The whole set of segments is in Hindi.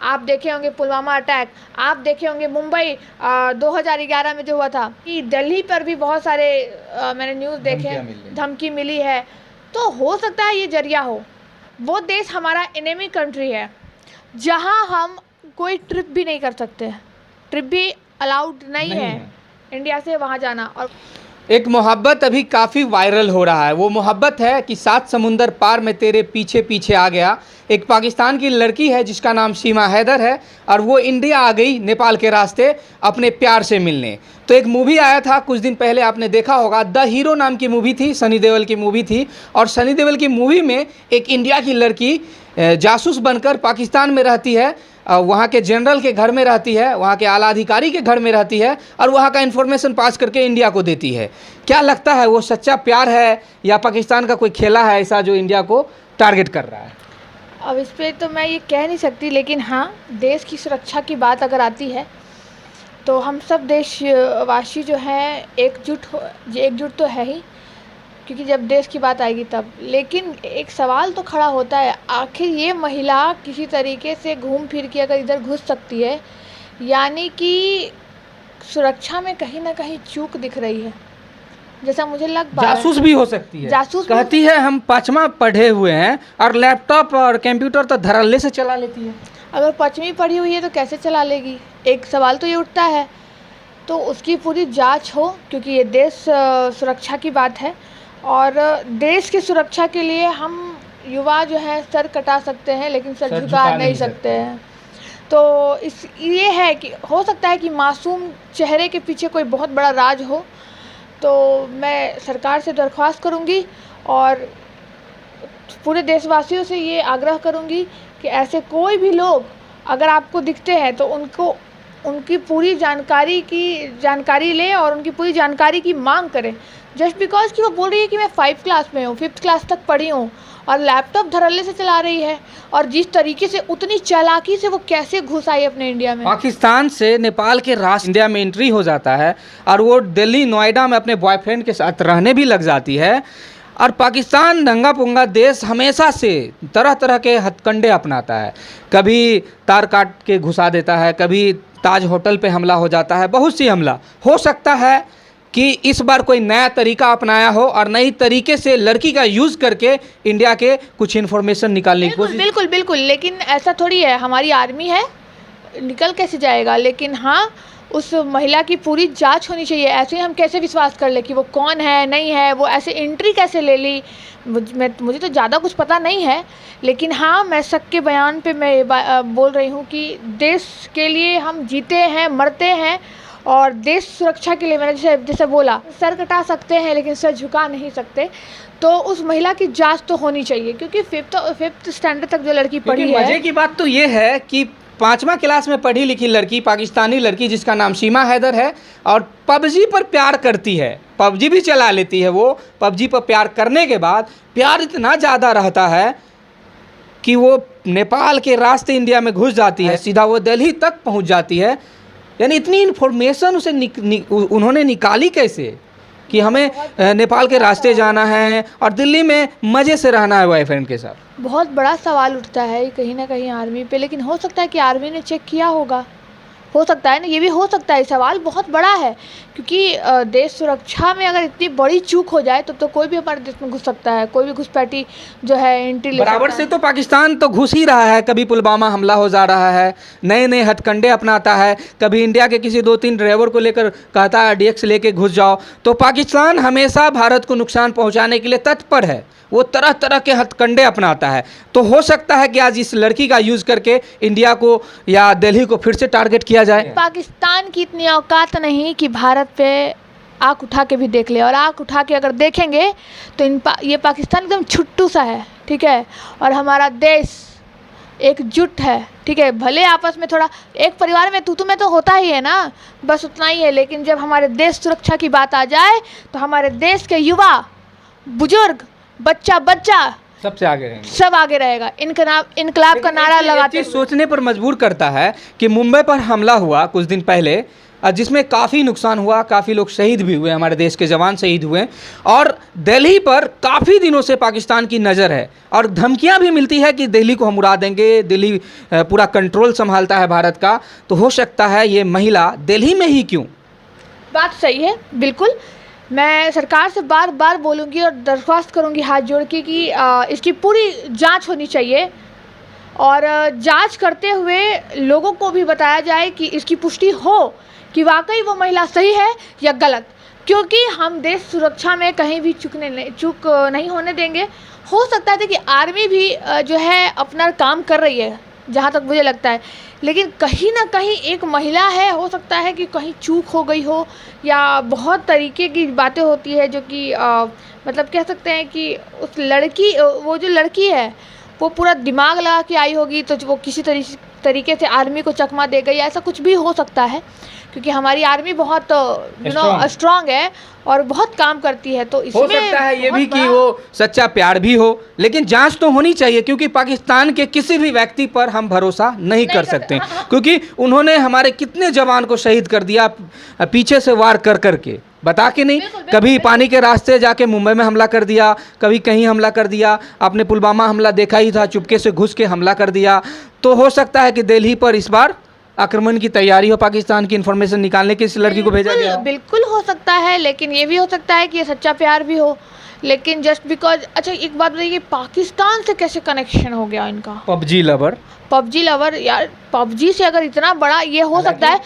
आप देखे होंगे पुलवामा अटैक, आप देखे होंगे मुंबई 2011 में जो हुआ था, कि दिल्ली पर भी बहुत सारे मैंने न्यूज़ देखे, धमकी मिली है। तो हो सकता है ये जरिया हो। वो देश हमारा एनिमी कंट्री है जहाँ हम कोई ट्रिप भी नहीं कर सकते, ट्रिप भी अलाउड नहीं है इंडिया से वहाँ जाना। और एक मोहब्बत अभी काफ़ी वायरल हो रहा है। वो मोहब्बत है कि 7 समुंदर पार में तेरे पीछे पीछे आ गया। एक पाकिस्तान की लड़की है जिसका नाम सीमा हैदर है और वो इंडिया आ गई नेपाल के रास्ते अपने प्यार से मिलने। तो एक मूवी आया था कुछ दिन पहले, आपने देखा होगा, द हीरो नाम की मूवी थी, सनी देओल की मूवी थी। और सनी देओल की मूवी में एक इंडिया की लड़की जासूस बनकर पाकिस्तान में रहती है, वहाँ के जनरल के घर में रहती है, वहाँ के आला अधिकारी के घर में रहती है और वहाँ का इन्फॉर्मेशन पास करके इंडिया को देती है। क्या लगता है, वो सच्चा प्यार है या पाकिस्तान का कोई खेला है ऐसा जो इंडिया को टारगेट कर रहा है? अब इस पर तो मैं ये कह नहीं सकती, लेकिन हाँ, देश की सुरक्षा की बात अगर आती है तो हम सब देशवासी जो हैं एकजुट तो है ही, क्योंकि जब देश की बात आएगी तब। लेकिन एक सवाल तो खड़ा होता है, आखिर ये महिला किसी तरीके से घूम फिर के अगर इधर घुस सकती है, यानी कि सुरक्षा में कहीं ना कहीं चूक दिख रही है, जैसा मुझे लग पा रहा है। जासूस भी हो सकती है, जासूस कहती है हम 5वां पढ़े हुए हैं और लैपटॉप और कंप्यूटर तो धड़ल्ले से चला लेती है। अगर 5वीं पढ़ी हुई है तो कैसे चला लेगी, एक सवाल तो ये उठता है। तो उसकी पूरी जांच हो, क्योंकि ये देश सुरक्षा की बात है और देश की सुरक्षा के लिए हम युवा जो है सर कटा सकते हैं लेकिन सर झुका नहीं सकते हैं। तो ये है कि हो सकता है कि मासूम चेहरे के पीछे कोई बहुत बड़ा राज हो। तो मैं सरकार से दरख्वास्त करूंगी और पूरे देशवासियों से ये आग्रह करूंगी कि ऐसे कोई भी लोग अगर आपको दिखते हैं तो उनकी पूरी जानकारी लें और उनकी पूरी जानकारी की मांग करें। जस्ट बिकॉज कि वो बोल रही है कि मैं 5 क्लास में हूँ, 5th क्लास तक पढ़ी हूँ और लैपटॉप धड़ल्ले से चला रही है, और जिस तरीके से उतनी चालाकी से वो कैसे घुस आई अपने इंडिया में। पाकिस्तान से नेपाल के राष्ट्र इंडिया में एंट्री हो जाता है और वो दिल्ली नोएडा में अपने बॉयफ्रेंड के साथ रहने भी लग जाती है। और पाकिस्तान नंगा पुंगा देश हमेशा से तरह तरह के हथकंडे अपनाता है, कभी तार काट के घुसा देता है, कभी ताज होटल पे हमला हो जाता है, बहुत सी हमला। हो सकता है कि इस बार कोई नया तरीका अपनाया हो और नई तरीके से लड़की का यूज़ करके इंडिया के कुछ इन्फॉर्मेशन निकालने की कोशिश। बिल्कुल, लेकिन ऐसा थोड़ी है, हमारी आर्मी है, निकल कैसे जाएगा। लेकिन हाँ, उस महिला की पूरी जांच होनी चाहिए। ऐसे ही हम कैसे विश्वास कर ले कि वो कौन है नहीं है, वो ऐसे एंट्री कैसे ले ली। मुझे तो ज़्यादा कुछ पता नहीं है, लेकिन हाँ, मैं शक के बयान पे मैं बोल रही हूँ कि देश के लिए हम जीते हैं, मरते हैं, और देश सुरक्षा के लिए मैंने जैसे बोला, सर कटा सकते हैं लेकिन सर झुका नहीं सकते। तो उस महिला की जांच तो होनी चाहिए, क्योंकि 5th स्टैंडर्ड तक जो लड़की पढ़ी है। मजे की बात तो ये है कि 5वां क्लास में पढ़ी लिखी लड़की, पाकिस्तानी लड़की जिसका नाम सीमा हैदर है और पबजी पर प्यार करती है, पबजी भी चला लेती है। वो पबजी पर प्यार करने के बाद प्यार इतना ज़्यादा रहता है कि वो नेपाल के रास्ते इंडिया में घुस जाती है, सीधा वो दिल्ली तक पहुंच जाती है। यानी इतनी इन्फॉर्मेशन उसे उन्होंने निकाली कैसे कि हमें नेपाल के रास्ते जाना है और दिल्ली में मज़े से रहना है बॉयफ्रेंड के साथ। बहुत बड़ा सवाल उठता है कहीं ना कहीं आर्मी पे, लेकिन हो सकता है कि आर्मी ने चेक किया होगा, हो सकता है ना, ये भी हो सकता है। सवाल बहुत बड़ा है, क्योंकि देश सुरक्षा में अगर इतनी बड़ी चूक हो जाए तो कोई भी हमारे देश में घुस सकता है, कोई भी घुसपैठी जो है एंट्री ले बराबर से। तो पाकिस्तान तो घुस ही रहा है, कभी पुलवामा हमला हो जा रहा है, नए नए हथकंडे अपनाता है, कभी इंडिया के किसी 2-3 ड्राइवर को लेकर कहता है DX लेके घुस जाओ। तो पाकिस्तान हमेशा भारत को नुकसान पहुँचाने के लिए तत्पर है, वो तरह तरह के हथकंडे अपनाता है। तो हो सकता है कि आज इस लड़की का यूज़ करके इंडिया को या दिल्ली को फिर से टारगेट किया जाए। पाकिस्तान की इतनी औकात नहीं कि भारत पे आँख उठा के भी देख ले, और आँख उठा के अगर देखेंगे तो ये पाकिस्तान एकदम छुट्टू सा है, ठीक है, और हमारा देश एकजुट है, ठीक है। भले आपस में थोड़ा एक परिवार में तू में तो होता ही है ना, बस उतना ही है, लेकिन जब हमारे देश सुरक्षा की बात आ जाए तो हमारे देश के युवा, बुजुर्ग, बच्चा सबसे आगे रहेंगे, सब आगे रहेगा। इनकलाब का नारा लगाते सोचने पर मजबूर करता है कि मुंबई पर हमला हुआ कुछ दिन पहले, जिसमें काफ़ी नुकसान हुआ, काफ़ी लोग शहीद भी हुए, हमारे देश के जवान शहीद हुए। और दिल्ली पर काफ़ी दिनों से पाकिस्तान की नज़र है और धमकियां भी मिलती है कि दिल्ली को हम उड़ा देंगे, दिल्ली पूरा कंट्रोल संभालता है भारत का। तो हो सकता है ये महिला दिल्ली में ही क्यों? बात सही है, बिल्कुल। मैं सरकार से बार बार बोलूँगी और दरख्वास्त करूँगी हाथ जोड़ के कि इसकी पूरी जांच होनी चाहिए और जांच करते हुए लोगों को भी बताया जाए कि इसकी पुष्टि हो कि वाकई वो महिला सही है या गलत, क्योंकि हम देश सुरक्षा में कहीं भी चूक नहीं होने देंगे। हो सकता है कि आर्मी भी जो है अपना काम कर रही है, जहाँ तक मुझे लगता है, लेकिन कहीं ना कहीं एक महिला है, हो सकता है कि कहीं चूक हो गई हो या बहुत तरीके की बातें होती है जो कि मतलब कह सकते हैं कि उस लड़की, वो जो लड़की है वो पूरा दिमाग लगा के आई होगी, तो वो किसी तरीके से आर्मी को चकमा दे गई, ऐसा कुछ भी हो सकता है, क्योंकि हमारी आर्मी बहुत स्ट्रांग है और बहुत काम करती है। तो इसमें हो सकता है ये भी कि वो सच्चा प्यार भी हो, लेकिन जांच तो होनी चाहिए, क्योंकि पाकिस्तान के किसी भी व्यक्ति पर हम भरोसा नहीं कर सकते, क्योंकि उन्होंने हमारे कितने जवान को शहीद कर दिया पीछे से वार कर करके, बता के नहीं। कभी पानी के रास्ते जाके मुंबई में हमला कर दिया, कभी कहीं हमला कर दिया, आपने पुलवामा हमला देखा ही था, चुपके से घुस के हमला कर दिया। तो हो सकता है कि दिल्ली पर इस बार आक्रमण की तैयारी हो, पाकिस्तान की इंफॉर्मेशन निकालने के इस लड़की को भेजा गया। बिल्कुल हो सकता है, लेकिन ये भी हो सकता है कि ये सच्चा प्यार भी हो, लेकिन जस्ट बिकॉज। अच्छा एक बात बताइए, पाकिस्तान से कैसे कनेक्शन हो गया इनका? पबजी लवर यार, पबजी से अगर इतना बड़ा ये हो सकता है।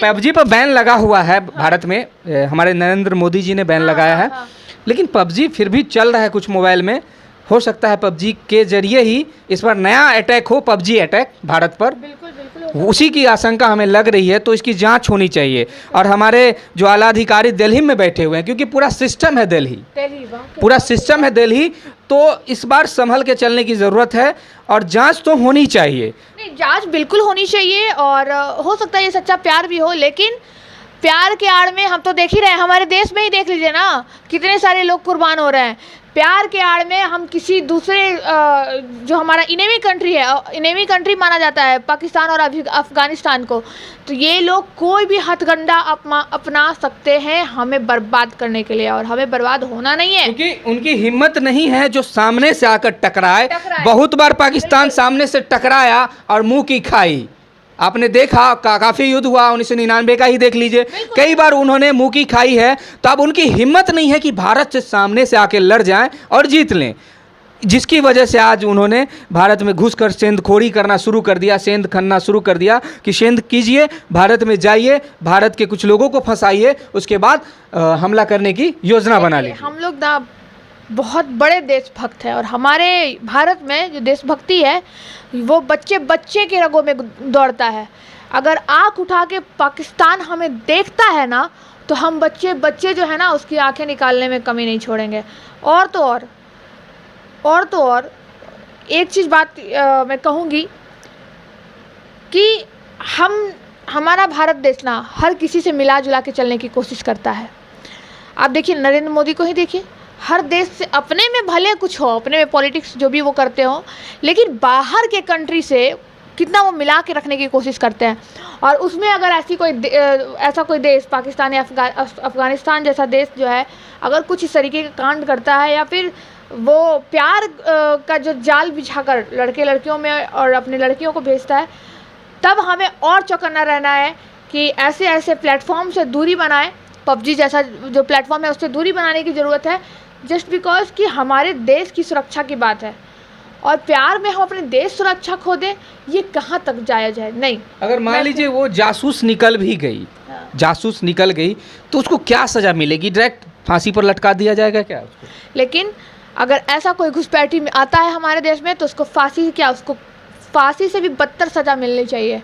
पबजी पर बैन लगा हुआ है भारत में, हमारे नरेंद्र मोदी जी ने बैन लगाया है, लेकिन पबजी फिर भी चल रहा है कुछ मोबाइल में। हो सकता है पबजी के जरिए ही इस बार नया अटैक हो, पबजी अटैक भारत पर, उसी की आशंका हमें लग रही है। तो इसकी जांच होनी चाहिए और हमारे जो आला अधिकारी दिल्ली में बैठे हुए हैं, क्योंकि पूरा सिस्टम है दिल्ली, पूरा सिस्टम है दिल्ली, तो इस बार संभल के चलने की ज़रूरत है और जांच तो होनी चाहिए। नहीं, जांच बिल्कुल होनी चाहिए और हो सकता है ये सच्चा प्यार भी हो, लेकिन प्यार के आड़ में हम तो देख ही रहे हैं, हमारे देश में ही देख लीजिए ना, कितने सारे लोग कुर्बान हो रहे हैं। प्यार के आड़ में हम किसी दूसरे जो हमारा इनेमी कंट्री है, इनेमी कंट्री माना जाता है पाकिस्तान और अफगानिस्तान को, तो ये लोग कोई भी हथकंडा अपना सकते हैं हमें बर्बाद करने के लिए, और हमें बर्बाद होना नहीं है, क्योंकि उनकी हिम्मत नहीं है जो सामने से आकर टकराए। बहुत बार पाकिस्तान सामने से टकराया और मुंह की खाई, आपने देखा काफ़ी युद्ध हुआ, 1999 का ही देख लीजिए, कई बार उन्होंने मुंह की खाई है। तो अब उनकी हिम्मत नहीं है कि भारत से सामने से आके लड़ जाएं और जीत लें, जिसकी वजह से आज उन्होंने भारत में घुसकर सेंधखोरी करना शुरू कर दिया, सेंध खनना शुरू कर दिया कि सेंध कीजिए, भारत में जाइए, भारत के कुछ लोगों को फंसाइए, उसके बाद हमला करने की योजना बना ली। हम लोग ना बहुत बड़े देशभक्त हैं और हमारे भारत में जो देशभक्ति है वो बच्चे बच्चे के रगों में दौड़ता है। अगर आँख उठा के पाकिस्तान हमें देखता है ना, तो हम बच्चे बच्चे जो है ना उसकी आंखें निकालने में कमी नहीं छोड़ेंगे। और तो और एक चीज़ बात मैं कहूँगी कि हमारा भारत देश ना हर किसी से मिला जुला के चलने की कोशिश करता है। आप देखिए नरेंद्र मोदी को ही देखिए, हर देश से अपने में भले कुछ हो, अपने में पॉलिटिक्स जो भी वो करते हो, लेकिन बाहर के कंट्री से कितना वो मिला के रखने की कोशिश करते हैं। और उसमें अगर ऐसा कोई देश, पाकिस्तान या अफगानिस्तान जैसा देश जो है, अगर कुछ इस तरीके का कांड करता है या फिर वो प्यार का जो जाल बिछाकर लड़के लड़कियों में और अपनी लड़कियों को भेजता है, तब हमें और चौकन्ना रहना है कि ऐसे प्लेटफॉर्म से दूरी बनाएं। पबजी जैसा जो प्लेटफॉर्म है उससे दूरी बनाने की ज़रूरत है, जस्ट बिकॉज कि हमारे देश की सुरक्षा की बात है। और प्यार में हम अपने देश सुरक्षा खो दें, ये कहाँ तक जायज़ है? नहीं। अगर मान लीजिए वो जासूस निकल भी गई, जासूस निकल गई, तो उसको क्या सज़ा मिलेगी? डायरेक्ट फांसी पर लटका दिया जाएगा क्या उसको? लेकिन अगर ऐसा कोई घुसपैठी में आता है हमारे देश में, तो उसको उसको फांसी से भी बदतर सज़ा मिलनी चाहिए,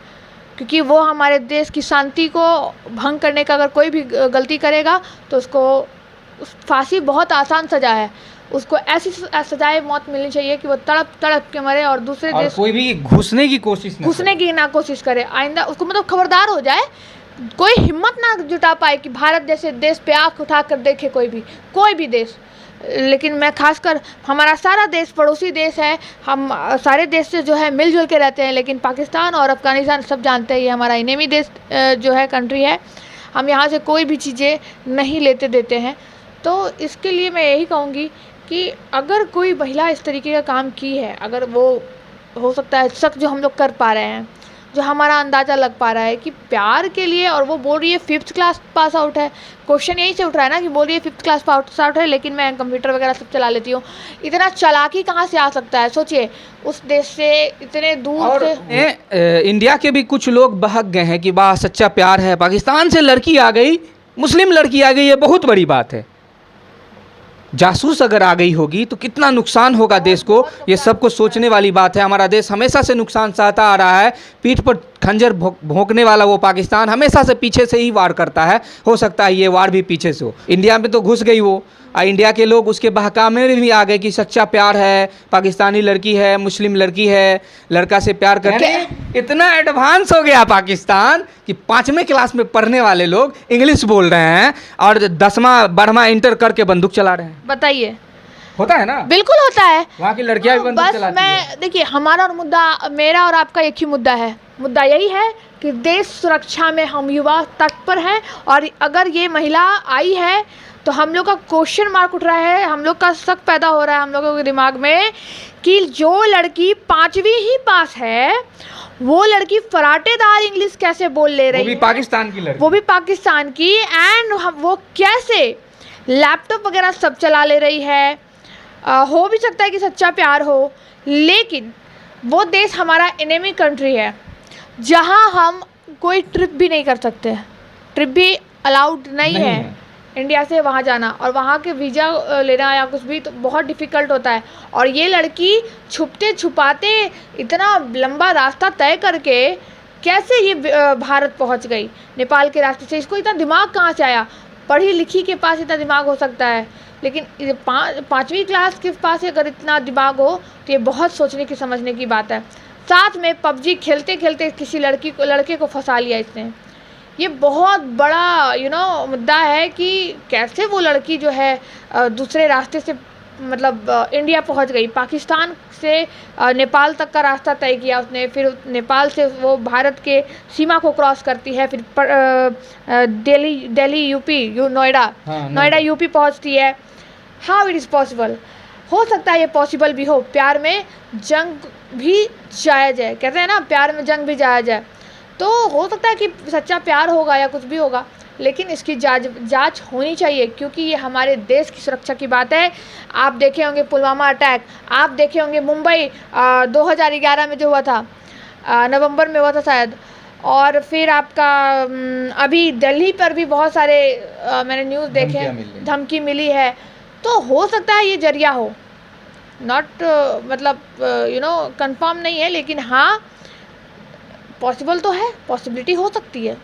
क्योंकि वो हमारे देश की शांति को भंग करने का अगर कोई भी गलती करेगा तो उसको फांसी बहुत आसान सज़ा है, उसको ऐसी सजाए मौत मिलनी चाहिए कि वो तड़प के मरे और दूसरे देश कोई भी घुसने की कोशिश करे, आइंदा उसको मतलब खबरदार हो जाए, कोई हिम्मत ना जुटा पाए कि भारत जैसे देश पे आँख उठा कर देखे कोई भी देश। लेकिन मैं खासकर, हमारा सारा देश पड़ोसी देश है, हम सारे देश से जो है मिलजुल के रहते हैं, लेकिन पाकिस्तान और अफ़गानिस्तान सब जानते हैं ये हमारा इनेमी देश जो है, कंट्री है। हम यहाँ से कोई भी चीज़ें नहीं लेते देते हैं। तो इसके लिए मैं यही कहूँगी कि अगर कोई महिला इस तरीके का काम की है, अगर वो हो सकता है शक जो हम लोग कर पा रहे हैं, जो हमारा अंदाज़ा लग पा रहा है कि प्यार के लिए, और वो बोल रही है 5th क्लास पास आउट है, क्वेश्चन यहीं से उठ रहा है ना कि बोल रही है 5th क्लास पास आउट है, लेकिन मैं कंप्यूटर वगैरह सब चला लेती हूँ। इतना चालाकी कहाँ से आ सकता है? सोचिए, उस देश से इतने दूर से। इंडिया के भी कुछ लोग बहक गए हैं कि वाह सच्चा प्यार है, पाकिस्तान से लड़की आ गई, मुस्लिम लड़की आ गई, ये बहुत बड़ी बात है। जासूस अगर आ गई होगी तो कितना नुकसान होगा देश को, ये सबको सोचने वाली बात है। हमारा देश हमेशा से नुकसान सहता आ रहा है, पीठ पर खंजर भोंकने वाला वो पाकिस्तान हमेशा से पीछे से ही वार करता है। हो सकता है ये वार भी पीछे से हो। इंडिया में तो घुस गई वो, इंडिया के लोग उसके बहकावे में भी आ गए कि सच्चा प्यार है, पाकिस्तानी लड़की है, मुस्लिम लड़की है, लड़का से प्यार करके। इतना एडवांस हो गया पाकिस्तान कि 5वीं क्लास में पढ़ने वाले लोग इंग्लिश बोल रहे हैं और 10वां 12वां इंटर करके बंदूक चला रहे हैं। बताइए, होता है ना? बिल्कुल होता है। वहाँ की लड़कियां भी बंदूक चलाती हैं। मैं देखिए, हमारा और मुद्दा, मेरा और आपका एक ही मुद्दा है। मुद्दा यही है कि देश सुरक्षा में हम युवा तत्पर हैं, और अगर ये महिला आई है तो हम लोग का क्वेश्चन मार्क उठ रहा है, हम लोग का शक पैदा हो रहा है हम लोगों के दिमाग में कि जो लड़की 5वीं ही पास है, वो लड़की फराटेदार इंग्लिश कैसे बोल ले रही है, वो भी पाकिस्तान की लड़की, वो भी पाकिस्तान की, एंड वो कैसे लैपटॉप वगैरह सब चला ले रही है। हो भी सकता है कि सच्चा प्यार हो, लेकिन वो देश हमारा एनिमी कंट्री है, जहां हम कोई ट्रिप भी नहीं कर सकते, ट्रिप भी अलाउड नहीं है इंडिया से वहाँ जाना, और वहाँ के वीज़ा लेना या कुछ भी तो बहुत डिफ़िकल्ट होता है। और ये लड़की छुपते छुपाते इतना लंबा रास्ता तय करके कैसे ये भारत पहुँच गई नेपाल के रास्ते से? इसको इतना दिमाग कहाँ से आया? पढ़ी लिखी के पास इतना दिमाग हो सकता है, लेकिन 5वीं क्लास के पास अगर इतना दिमाग हो तो ये बहुत सोचने की समझने की बात है। साथ में PUBG खेलते खेलते किसी लड़के को फंसा लिया इसने। ये बहुत बड़ा मुद्दा है कि कैसे वो लड़की जो है दूसरे रास्ते से, मतलब इंडिया पहुंच गई। पाकिस्तान से नेपाल तक का रास्ता तय किया उसने, फिर नेपाल से वो भारत के सीमा को क्रॉस करती है, फिर दिल्ली यूपी, नोएडा यूपी पहुंचती है। How it is possible? हो सकता है ये पॉसिबल भी हो, प्यार में जंग भी जायज़ है, कहते हैं ना प्यार में जंग भी जायज़ है। तो हो सकता है कि सच्चा प्यार होगा या कुछ भी होगा, लेकिन इसकी जांच होनी चाहिए, क्योंकि ये हमारे देश की सुरक्षा की बात है। आप देखे होंगे पुलवामा अटैक, आप देखे होंगे मुंबई 2011 में जो हुआ था, नवंबर में हुआ था शायद, और फिर आपका अभी दिल्ली पर भी बहुत सारे मैंने न्यूज़ देखे, धमकी मिली है। तो हो सकता है ये जरिया हो, नॉट मतलब कंफर्म नहीं है, लेकिन हाँ पॉसिबल तो है, पॉसिबिलिटी हो सकती है।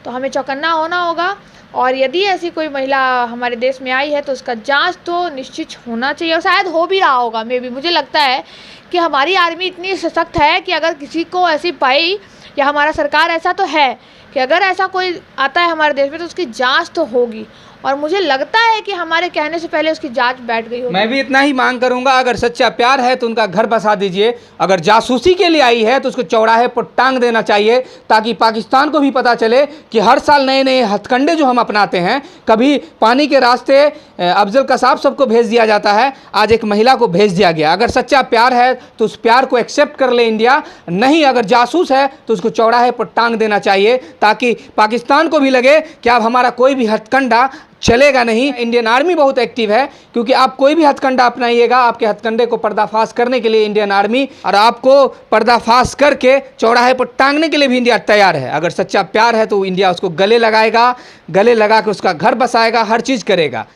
तो हमें चौकन्ना होना होगा, और यदि ऐसी कोई महिला हमारे देश में आई है तो उसका जांच तो निश्चित होना चाहिए, और शायद हो भी रहा होगा। मे बी मुझे लगता है कि हमारी आर्मी इतनी सशक्त है कि अगर किसी को ऐसी पाई, या हमारा सरकार ऐसा तो है कि अगर ऐसा कोई आता है हमारे देश में तो उसकी जांच तो होगी, और मुझे लगता है कि हमारे कहने से पहले उसकी जांच बैठ गई होगी। मैं भी इतना ही मांग करूंगा, अगर सच्चा प्यार है तो उनका घर बसा दीजिए, अगर जासूसी के लिए आई है तो उसको चौराहे पर टांग देना चाहिए, ताकि पाकिस्तान को भी पता चले कि हर साल नए नए हथकंडे जो हम अपनाते हैं, कभी पानी के रास्ते अफजल कसाब सबको भेज दिया जाता है, आज एक महिला को भेज दिया गया। अगर सच्चा प्यार है तो उस प्यार को एक्सेप्ट कर ले इंडिया, नहीं अगर जासूस है तो उसको चौराहे पर टांग देना चाहिए, ताकि पाकिस्तान को भी लगे कि अब हमारा कोई भी हथकंडा चलेगा नहीं। इंडियन आर्मी बहुत एक्टिव है, क्योंकि आप कोई भी हथकंडा अपनाइएगा, आपके हथकंडे को पर्दाफाश करने के लिए इंडियन आर्मी, और आपको पर्दाफाश करके चौराहे पर टांगने के लिए भी इंडिया तैयार है। अगर सच्चा प्यार है तो इंडिया उसको गले लगाएगा, गले लगा के उसका घर बसाएगा, हर चीज़ करेगा।